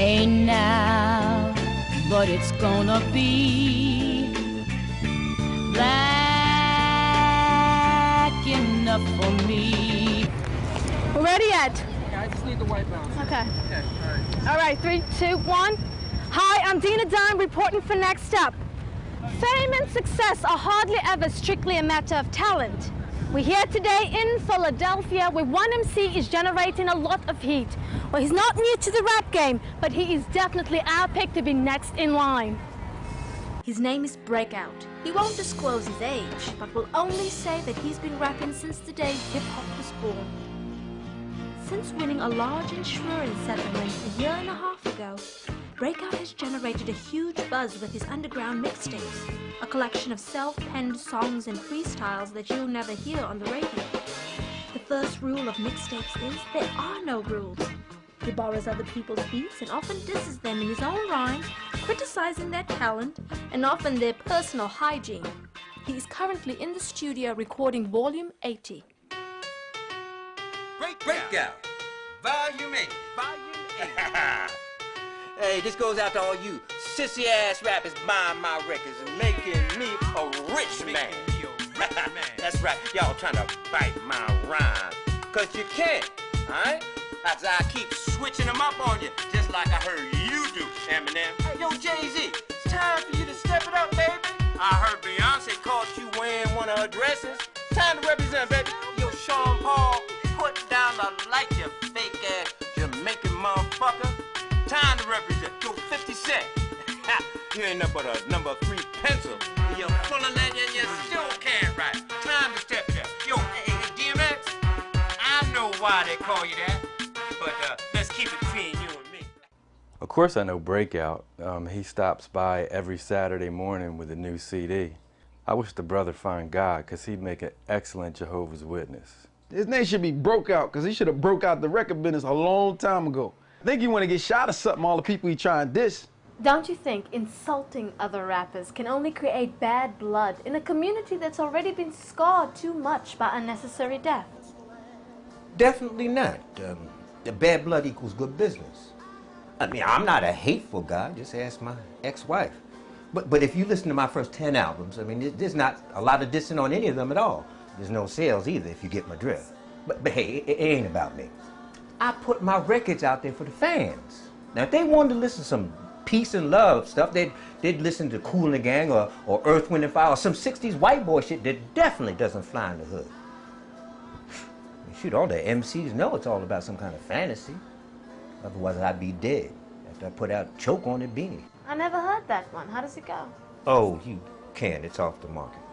Hey now, but it's gonna be black enough for me. We're ready yet? Yeah, I just need the white balance. Okay. Okay, all right. All right, 3, 2, 1. Hi, I'm Dina Dime reporting for Next Up. Fame and success are hardly ever strictly a matter of talent. We're here today in Philadelphia where one MC is generating a lot of heat. Well, he's not new to the rap game, but he is definitely our pick to be next in line. His name is Breakout. He won't disclose his age, but will only say that he's been rapping since the day hip-hop was born. Since winning a large insurance settlement a year and a half ago, Breakout has generated a huge buzz with his underground mixtapes, a collection of self-penned songs and freestyles that you'll never hear on the radio. The first rule of mixtapes is there are no rules. He borrows other people's beats and often disses them in his own rhymes, criticizing their talent and often their personal hygiene. He is currently in the studio recording Volume 80. Breakout, Volume 80. Hey, this goes out to all you sissy-ass rappers buying my records and making me a rich man. That's right, y'all trying to bite my rhyme. Cause you can't, alright? As I keep switching them up on you, just like I heard you do, Eminem. Hey, yo, Jay-Z, it's time for you to step it up, baby. I heard Beyonce caught you wearing one of her dresses. Time to represent, baby. Yo, Sean Paul, put down the light, you fake-ass Jamaican motherfucker. Time to represent. Yo, 50 Cent. You ain't nothing but a number 3 pencil. You're full of legend, you still can't write. Time to step it up. Yo, hey, DMX, I know why they call you that, but let's keep it between you and me. Of course I know Breakout. He stops by every Saturday morning with a new CD. I wish the brother find God, because he'd make an excellent Jehovah's Witness. His name should be Broke Out, because he should have broke out the record business a long time ago. I think he want to get shot or something, all the people he trying to diss. Don't you think insulting other rappers can only create bad blood in a community that's already been scarred too much by unnecessary deaths? Definitely not. The bad blood equals good business. I mean, I'm not a hateful guy, just ask my ex-wife. But if you listen to my first 10 albums, I mean, there's not a lot of dissing on any of them at all. There's no sales either, if you get my drift. But hey, it ain't about me. I put my records out there for the fans. Now, if they wanted to listen to some peace and love stuff, they'd listen to Kool and the Gang or Earth, Wind and Fire or some 60s white boy shit that definitely doesn't fly in the hood. Shoot, all the MCs know it's all about some kind of fantasy. Otherwise, I'd be dead after I put out Choke on the Beanie. I never heard that one. How does it go? Oh, you can't. It's off the market.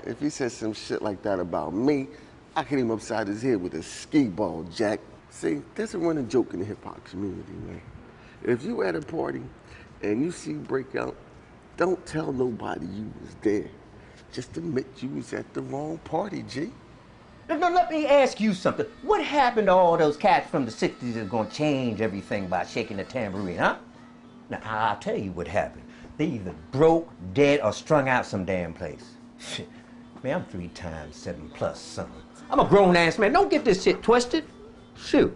If he said some shit like that about me, I hit him upside his head with a ski ball, Jack. See, there's a running joke in the hip-hop community, man. If you at a party and you see Breakout, don't tell nobody you was there. Just admit you was at the wrong party, G. Now, let me ask you something. What happened to all those cats from the 60s that's gonna change everything by shaking the tambourine, huh? Now, I'll tell you what happened. They either broke, dead, or strung out some damn place. Shit. Man, I'm 3 times 7+ something. I'm a grown-ass man. Don't get this shit twisted. Shoot.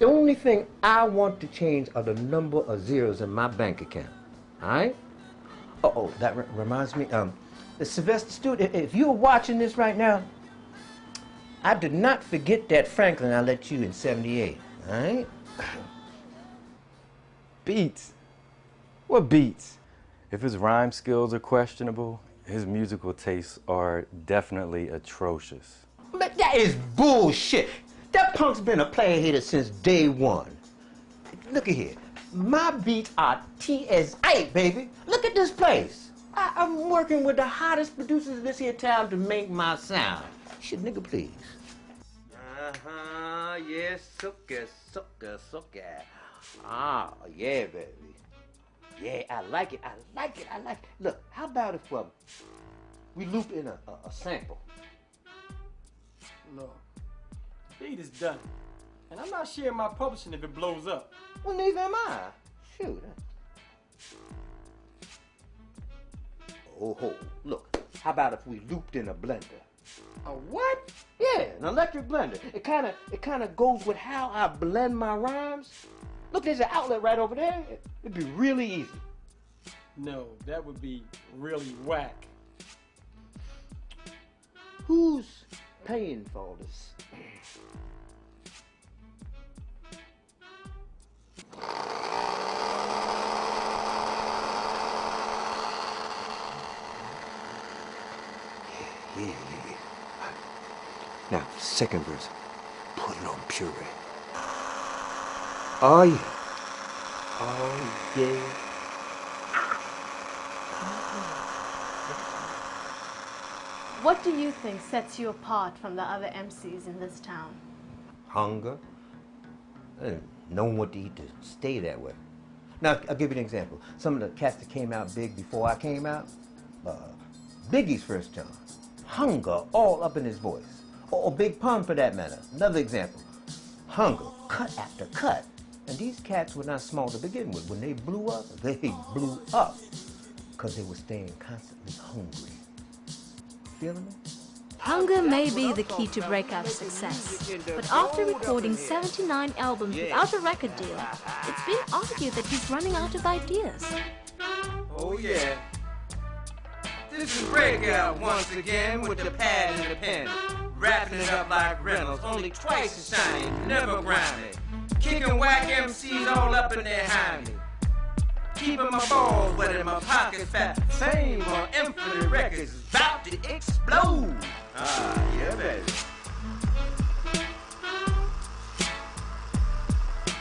The only thing I want to change are the number of zeros in my bank account. All right? Oh, that reminds me. Sylvester Stewart, if you're watching this right now, I did not forget that Franklin I let you in '78. All right? Beats? What beats? If his rhyme skills are questionable, his musical tastes are definitely atrocious. But that is bullshit. That punk's been a player hater since day one. Look at here. My beats are TSA, baby. Look at this place. I'm working with the hottest producers in this here town to make my sound. Shit, nigga, please. Yes, sucker. Ah, yeah, baby. Yeah, I like it. Look, how about if we loop in a sample? No. The beat is done. And I'm not sharing my publishing if it blows up. Well, neither am I. Shoot. Oh, look. How about if we looped in a blender? A what? Yeah, an electric blender. It kind of goes with how I blend my rhymes. Look, there's an outlet right over there. It'd be really easy. No, that would be really whack. Who's paying for all this? Yeah. Now, second verse. Put it on puree. Oh, yeah. Oh, yeah. What do you think sets you apart from the other MCs in this town? Hunger. Knowing what to eat to stay that way. Now, I'll give you an example. Some of the cats that came out big before I came out, Biggie's first time. Hunger all up in his voice. Or Big Pun for that matter. Another example. Hunger, cut after cut. And these cats were not small to begin with. When they blew up, because they were staying constantly hungry. Feeling me? Hunger may be the key to breakout success, but after recording 79 albums without a record deal, it's been argued that he's running out of ideas. Oh yeah. This is Breakout once again with the pad and the pen. Wrapping it up like Reynolds, only twice as shiny, never grimy. Kicking whack MCs all up in their hiney. Keeping my balls wet and my pockets fat. Fame on Infinite Records is about to explode. Ah, yeah, baby.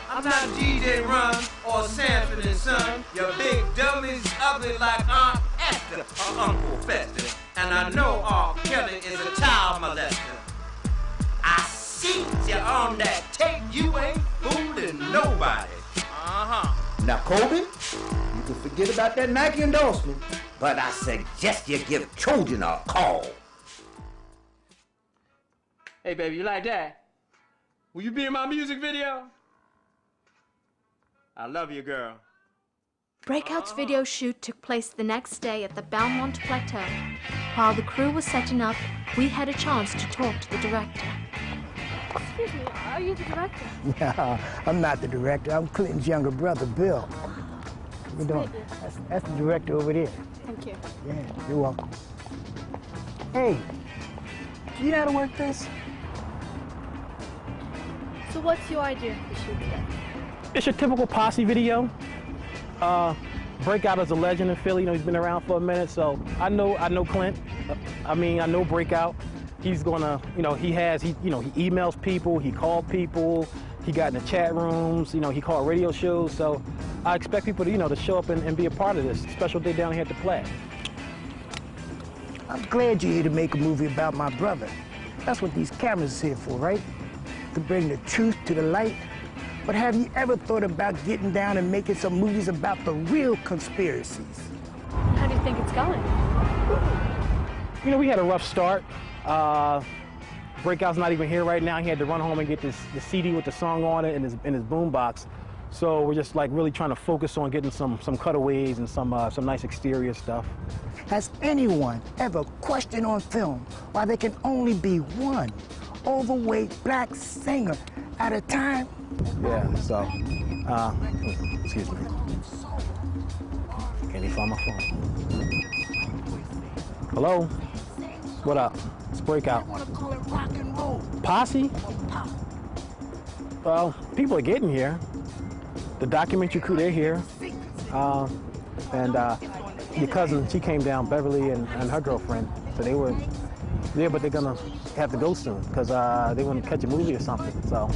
I'm not DJ Run or Sanford and Son. Your big dummies ugly like Aunt Esther or Uncle Fester. And I know R. Kelly is a child molester. I see you on that tape. You ain't fooling nobody. Now, Kobe, you can forget about that Nike endorsement, but I suggest you give Trojan a call. Hey, baby, you like that? Will you be in my music video? I love you, girl. Breakout's video shoot took place the next day at the Belmont Plateau. While the crew was setting up, we had a chance to talk to the director. Excuse me, are you the director? No, I'm not the director. I'm Clinton's younger brother, Bill. You know, that's the director over there. Thank you. Yeah, you're welcome. Hey, do you know how to work this? So what's your idea for the shoot today? It's your typical posse video. Breakout is a legend in Philly. You know, he's been around for a minute, so I know Clint. I know Breakout. He's gonna, he emails people, he called people, he got in the chat rooms, he called radio shows. So I expect people to, to show up and be a part of this special day down here at the Plat. I'm glad you're here to make a movie about my brother. That's what these cameras are here for, right? To bring the truth to the light. But have you ever thought about getting down and making some movies about the real conspiracies? How do you think it's going? We had a rough start. Breakout's not even here right now. He had to run home and get the CD with the song on it in his boombox. So we're just like really trying to focus on getting some cutaways and some nice exterior stuff. Has anyone ever questioned on film why there can only be one overweight black singer at a time? Yeah, so, excuse me. Can't even find my phone. Hello? What up? It's Breakout. I want to call it rock and roll. Posse? Well, people are getting here. The documentary crew, they're here. And your cousin, she came down, Beverly and her girlfriend. So they were there, but they're gonna have to go soon because they want to catch a movie or something. So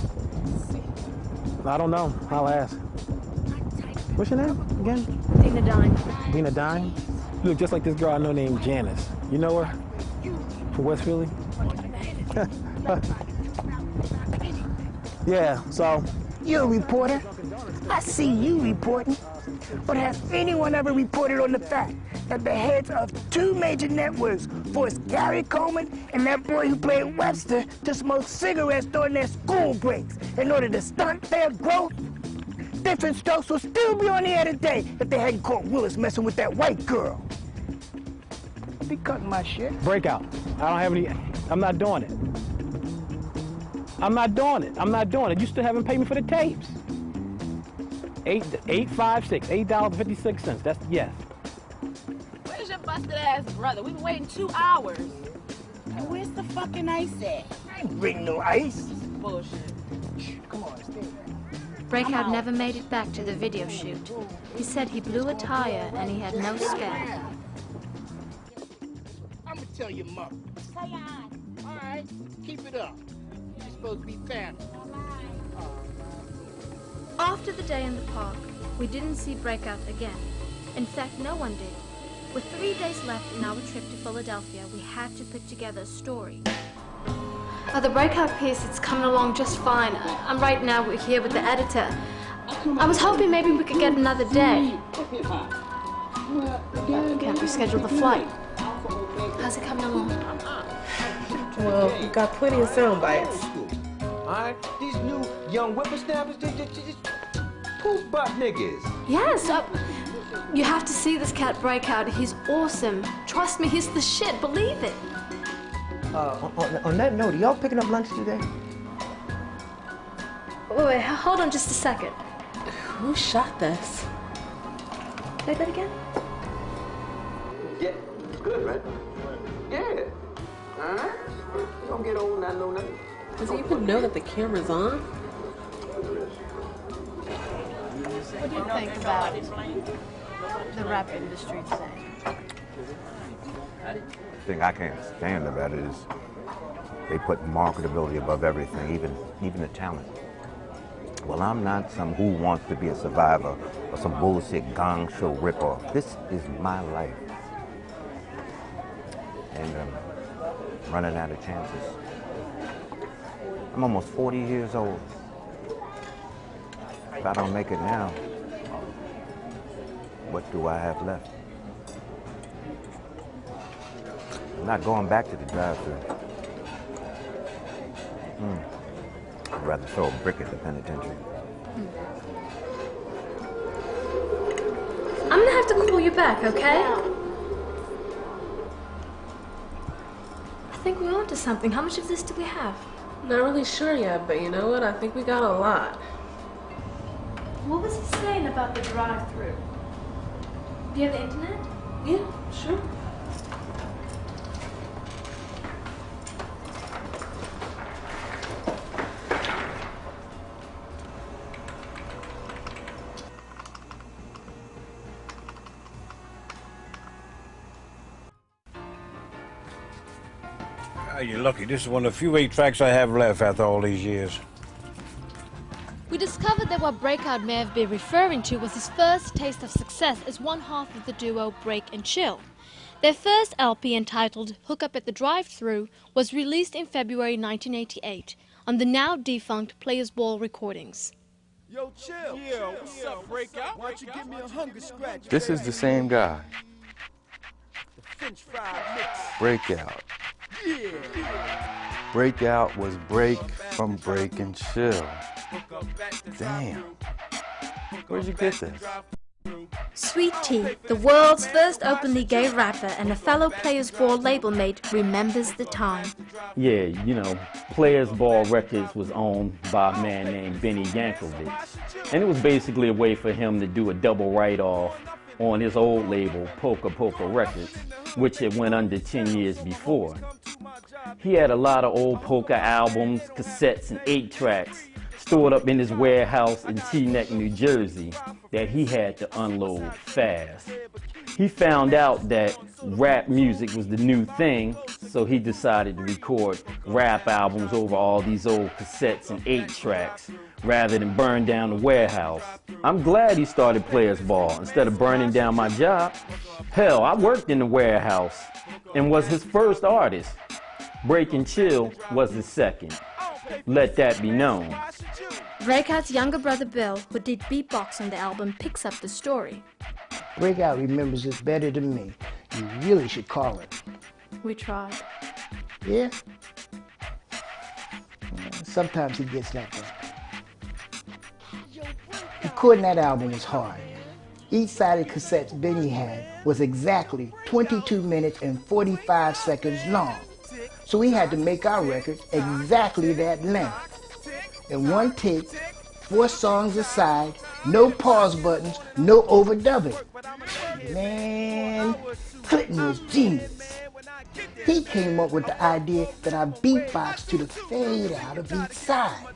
I don't know. I'll ask. What's your name again? Dina Dine. Dina Dine? You look just like this girl I know named Janice. You know her? From West Philly? Yeah, so. You're a reporter. I see you reporting. But has anyone ever reported on the fact that the heads of 2 major networks forced Gary Coleman and that boy who played Webster to smoke cigarettes during their school breaks in order to stunt their growth? Different Strokes will still be on the air today if they hadn't caught Willis messing with that white girl. Be cutting my shit. Breakout. I don't have any. I'm not doing it. I'm not doing it. You still haven't paid me for the tapes. $8.56. That's yes. Where's your busted ass brother? We've been waiting 2 hours. And where's the fucking ice at? I ain't bring no ice. Bullshit. Come on, stay there. Breakout never made it back to the video shoot. He said he blew a tire and he had no spare. I'm gonna tell your mother. Tell your aunt. All right, keep it up. You're supposed to be family. After the day in the park, we didn't see Breakout again. In fact, no one did. With 3 days left in our trip to Philadelphia, we had to put together a story. The Breakout piece, it's coming along just fine. I'm right now here with the editor. I was hoping maybe we could get another day. Can't reschedule the flight. How's it coming along? Well, you got plenty of sound bites. Alright, these new young whippersnappers, they just poof butt niggas. Yes, you have to see this cat Breakout. He's awesome. Trust me, he's the shit. Believe it. On that note, are y'all picking up lunch today? Wait, hold on just a second. Who shot this? Say that again? Yeah, good, right? Yeah. Alright. Don't get old, not know nothing. Does he even know that the camera's on? What do you think about the rap industry today? The thing I can't stand about it is they put marketability above everything, even the talent. Well, I'm not some who wants to be a survivor or some bullshit gong show ripoff. This is my life. And running out of chances. I'm almost 40 years old. If I don't make it now, what do I have left? I'm not going back to the drive-thru. I'd rather throw a brick at the penitentiary. I'm gonna have to call you back, okay? I think we're onto something. How much of this do we have? Not really sure yet, but you know what? I think we got a lot. What was he saying about the drive-thru? Do you have the internet? Yeah, sure. You're lucky. This is one of the few 8 tracks I have left after all these years. We discovered that what Breakout may have been referring to was his first taste of success as one half of the duo Break and Chill. Their first LP, entitled Hook Up at the Drive-Thru, was released in February 1988 on the now defunct Players Ball recordings. Yo, Chill. Yeah, what's up, Breakout? Why don't you give me a hunger scratch? This is the same guy. The French fry mix. Breakout. Yeah. Breakout was Break from Break and Chill. Damn. Where'd you get this? Sweet Tea, the world's first openly gay rapper and a fellow Players Ball label mate, remembers the time. Yeah, you know, Players Ball Records was owned by a man named Benny Yankovic. And it was basically a way for him to do a double write-off on his old label, Polka Polka Records, which had went under 10 years before. He had a lot of old polka albums, cassettes, and 8 tracks stored up in his warehouse in Teaneck, New Jersey, that he had to unload fast. He found out that rap music was the new thing, so he decided to record rap albums over all these old cassettes and 8 tracks, rather than burn down the warehouse. I'm glad he started Players Ball instead of burning down my job. Hell, I worked in the warehouse and was his first artist. Break and Chill was his second. Let that be known. Breakout's younger brother Bill, who did beatbox on the album, picks up the story. Breakout remembers it better than me. You really should call it. We tried. Yeah? Sometimes he gets that way. Recording that album was hard. Each side of the cassettes Benny had was exactly 22 minutes and 45 seconds long. So we had to make our record exactly that length. In one take, 4 songs aside, No pause buttons, no overdubbing. Man, Clinton was genius. He came up with the idea that I beatbox to the fade out of each side.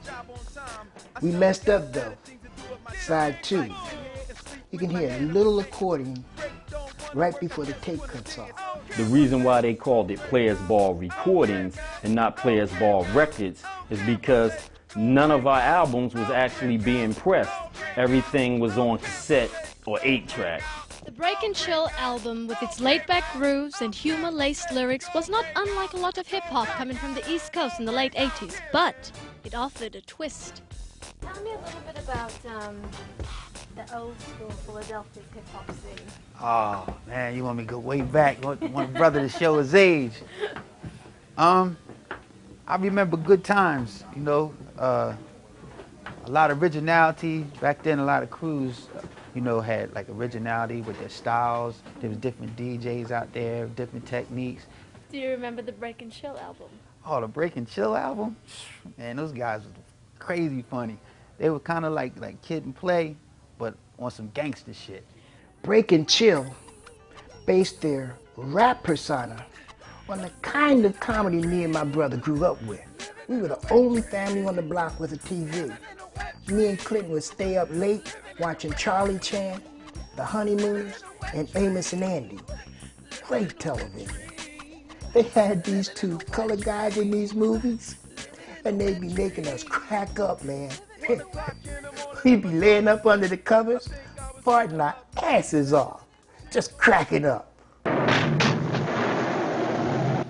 We messed up though. Side 2. You can hear a little accordion right before the tape cuts off. The reason why they called it Players Ball Recordings and not Players Ball Records is because none of our albums was actually being pressed. Everything was on cassette or 8-track. The Break and Chill album, with its laid-back grooves and humor-laced lyrics, was not unlike a lot of hip-hop coming from the East Coast in the late 80s, but it offered a twist. Tell me a little bit about the old school Philadelphia hip-hop scene. Oh, man, you want me to go way back? You want a brother to show his age. I remember good times, you know, a lot of originality. Back then, a lot of crews, you know, had like originality with their styles. There was different DJs out there, different techniques. Do you remember the Break and Chill album? Oh, the Break and Chill album? Man, those guys were crazy funny. They were kind of like Kid and Play, but on some gangster shit. Break and Chill based their rap persona on the kind of comedy me and my brother grew up with. We were the only family on the block with a TV. Me and Clinton would stay up late watching Charlie Chan, The Honeymooners, and Amos and Andy. Great television. They had these two colored guys in these movies, and they'd be making us crack up, man. We'd be laying up under the covers, farting our asses off, just cracking up.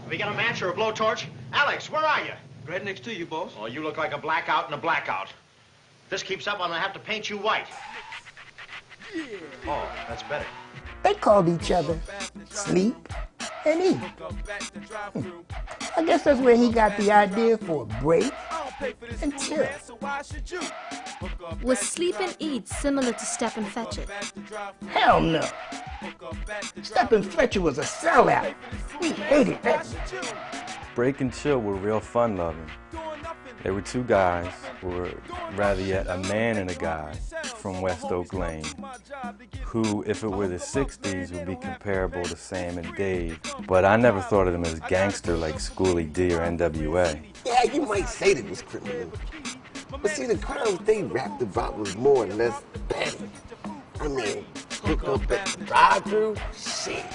We got a match or a blowtorch? Alex, where are you? Right next to you, boss. Oh, you look like a blackout in a blackout. If this keeps up, I'm gonna have to paint you white. Yeah. Oh, that's better. They called each other Sleep and Eat. I guess that's where he got the idea for Break and Chill. Was Sleep and Eat similar to Step and Fetch It? Hell no. Step and Fetch It was a sellout. We hated that. Break and Chill were real fun-loving. They were two guys, or rather yet a man and a guy, from West Oak Lane, who, if it were the 60s, would be comparable to Sam and Dave, but I never thought of them as gangster like Schooly D or NWA. Yeah, you might say they was criminal. But see, the crimes they rapped about was more or less petty. I mean, hook up at the drive-thru? Shit.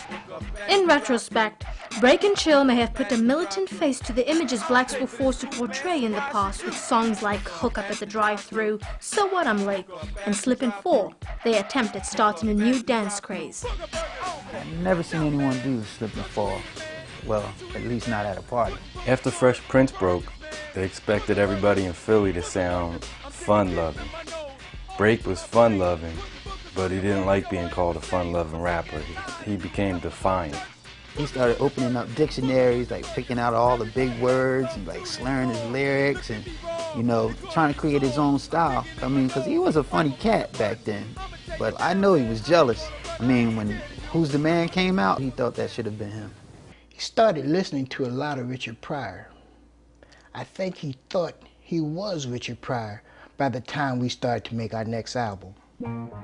In retrospect, Break and Chill may have put a militant face to the images blacks were forced to portray in the past with songs like Hook Up at the Drive-Thru, So What I'm Late, and Slippin' 4. They attempt at starting a new dance craze. I've never seen anyone do Slippin' 4. Well, at least not at a party. After Fresh Prince broke, they expected everybody in Philly to sound fun-loving. Break was fun-loving, but he didn't like being called a fun-loving rapper. He became defiant. He started opening up dictionaries, like picking out all the big words and like slurring his lyrics and, you know, trying to create his own style. I mean, because he was a funny cat back then, but I know he was jealous. I mean, when Who's the Man came out, he thought that should have been him. He started listening to a lot of Richard Pryor. I think he thought he was Richard Pryor by the time we started to make our next album.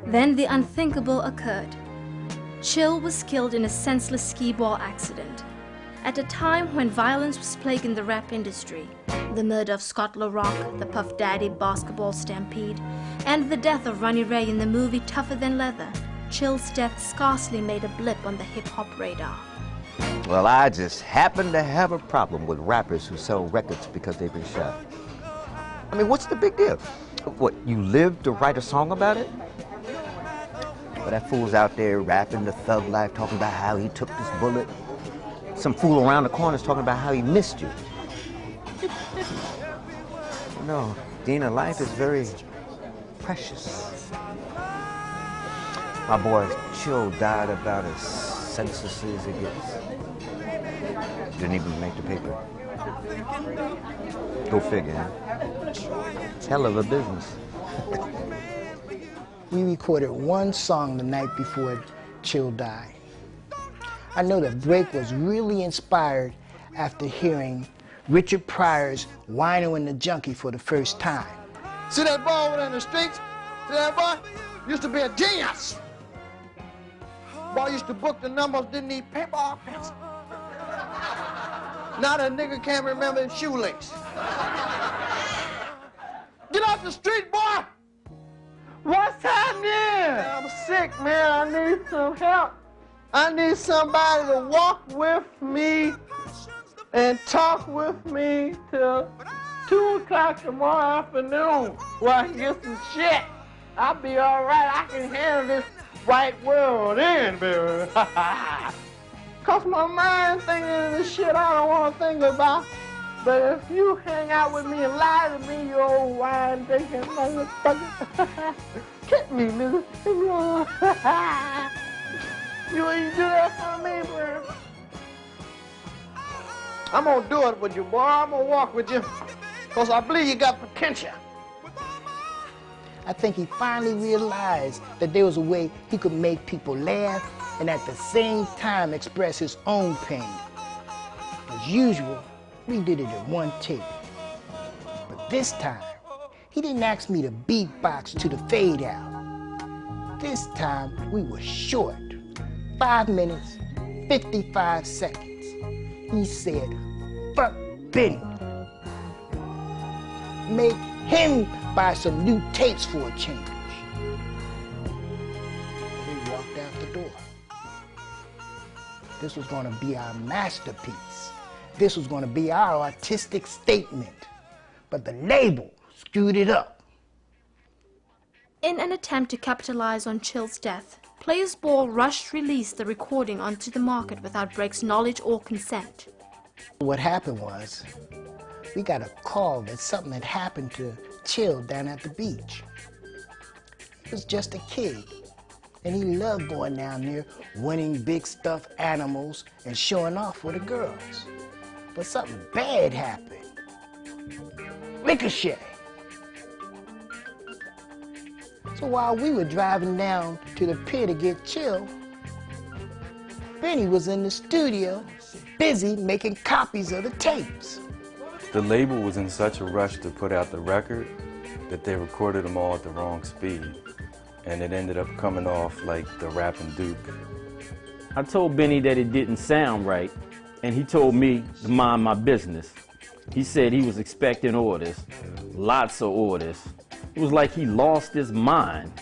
Then the unthinkable occurred. Chill was killed in a senseless skee-ball accident. At a time when violence was plaguing the rap industry, the murder of Scott LaRock, the Puff Daddy basketball stampede, and the death of Ronnie Ray in the movie Tougher Than Leather, Chill's death scarcely made a blip on the hip-hop radar. Well, I just happen to have a problem with rappers who sell records because they've been shot. I mean, what's the big deal? What, you lived to write a song about it? But that fool's out there rapping the thug life, talking about how he took this bullet. Some fool around the corner's talking about how he missed you. No, Dina, life is very precious. My boy Chill died about as senselessly as it gets. Didn't even make the paper. Go figure, huh? Hell of a business. We recorded one song the night before Chill died. I know that Break was really inspired after hearing Richard Pryor's Wino and the Junkie for the first time. See that ball in the streets? Yeah, boy, used to be a genius. Boy, used to book the numbers, didn't need paper or pencil. Now that nigga can't remember his shoelace. Get off the street, boy! What's happening? I'm sick, man. I need some help. I need somebody to walk with me and talk with me till 2 o'clock tomorrow afternoon where I can get some shit. I'll be all right. I can handle this white world in, baby. Cause my mind thinking of the shit I don't want to think about. But if you hang out with me and lie to me, you old wine drinking motherfucker, kick me, nigga. You ain't do that for me, bro. I'm gonna do it with you, boy. I'm gonna walk with you. Cause I believe you got potential. I think he finally realized that there was a way he could make people laugh and at the same time express his own pain. As usual, we did it in one take. But this time, he didn't ask me to beatbox to the fade out. This time, we were short. 5 minutes, 55 seconds. He said, fuck Benny. Make him buy some new tapes for a change. We walked out the door. This was gonna be our masterpiece. This was gonna be our artistic statement. But the label screwed it up. In an attempt to capitalize on Chill's death, Players Ball rushed release the recording onto the market without Break's knowledge or consent. What happened was, we got a call that something had happened to Chill down at the beach. He was just a kid, and he loved going down there, winning big stuffed animals and showing off for the girls. But something bad happened. Ricochet. So while we were driving down to the pier to get Chill, Benny was in the studio, busy making copies of the tapes. The label was in such a rush to put out the record that they recorded them all at the wrong speed, and it ended up coming off like the Rappin' Duke. I told Benny that it didn't sound right, and he told me to mind my business. He said he was expecting orders, lots of orders. It was like he lost his mind.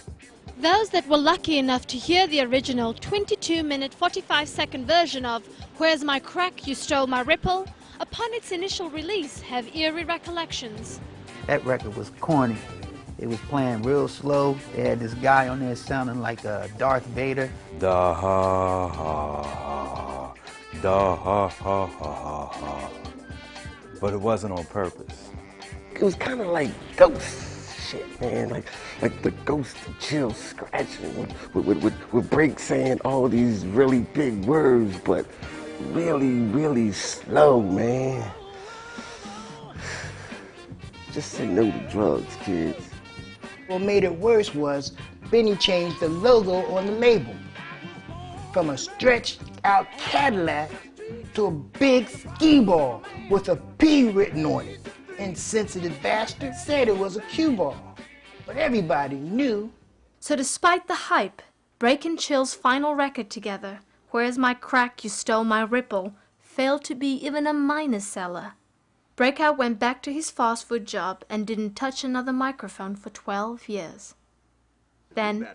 Those that were lucky enough to hear the original 22-minute, 45-second version of Where's My Crack, You Stole My Ripple, upon its initial release, have eerie recollections. That record was corny. It was playing real slow. They had this guy on there sounding like Darth Vader. Da ha ha ha, da ha ha ha ha. But it wasn't on purpose. It was kind of like ghost shit, man. Like the ghost of Chill scratching with Break saying all these really big words, but really, really slow, man. Just say no to drugs, kids. What made it worse was Benny changed the logo on the label from a stretched out Cadillac to a big skee ball with a P written on it. Insensitive bastard said it was a cue ball, but everybody knew. So despite the hype, Break and Chill's final record together, Where's My Crack, You Stole My Ripple, failed to be even a minor seller. Breakout went back to his fast food job and didn't touch another microphone for 12 years. Then,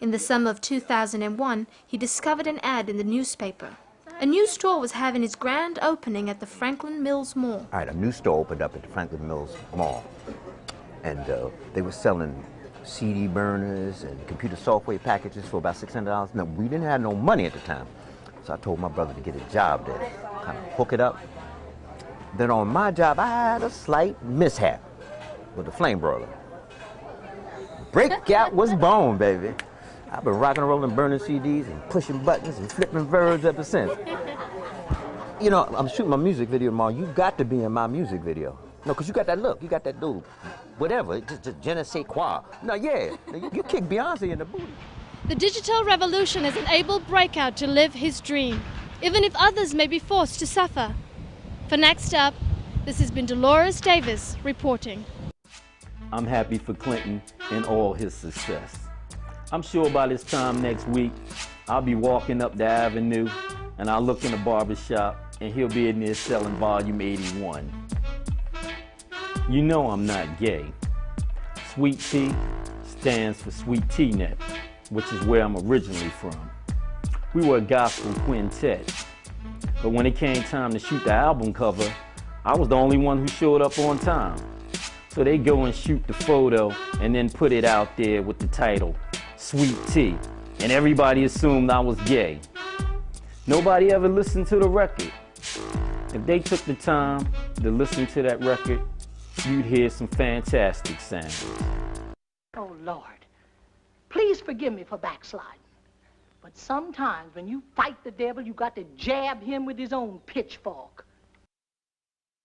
in the summer of 2001, he discovered an ad in the newspaper. A new store was having its grand opening at the Franklin Mills Mall. All right, a new store opened up at the Franklin Mills Mall, and they were selling CD burners and computer software packages for about $600. Now, we didn't have no money at the time, so I told my brother to get a job there, kind of hook it up. Then on my job, I had a slight mishap with the flame broiler. Breakout was born, baby. I've been rocking and rolling, burning CDs and pushing buttons and flipping verbs ever since. You know, I'm shooting my music video tomorrow. You got to be in my music video. No, because you got that look. You got that dude, whatever, just je ne sais quoi. No, yeah, you kick Beyonce in the booty. The digital revolution has enabled Breakout to live his dream, even if others may be forced to suffer. For Next Up, this has been Dolores Davis reporting. I'm happy for Clinton and all his success. I'm sure by this time next week, I'll be walking up the avenue and I'll look in the barber shop and he'll be in there selling volume 81. You know I'm not gay. Sweet Tea stands for Sweet Tea Net, which is where I'm originally from. We were a gospel quintet, but when it came time to shoot the album cover, I was the only one who showed up on time. So they go and shoot the photo and then put it out there with the title, Sweet Tea, and everybody assumed I was gay. Nobody ever listened to the record. If they took the time to listen to that record, you'd hear some fantastic sounds. Oh, Lord, please forgive me for backsliding. But sometimes when you fight the devil, you got to jab him with his own pitchfork.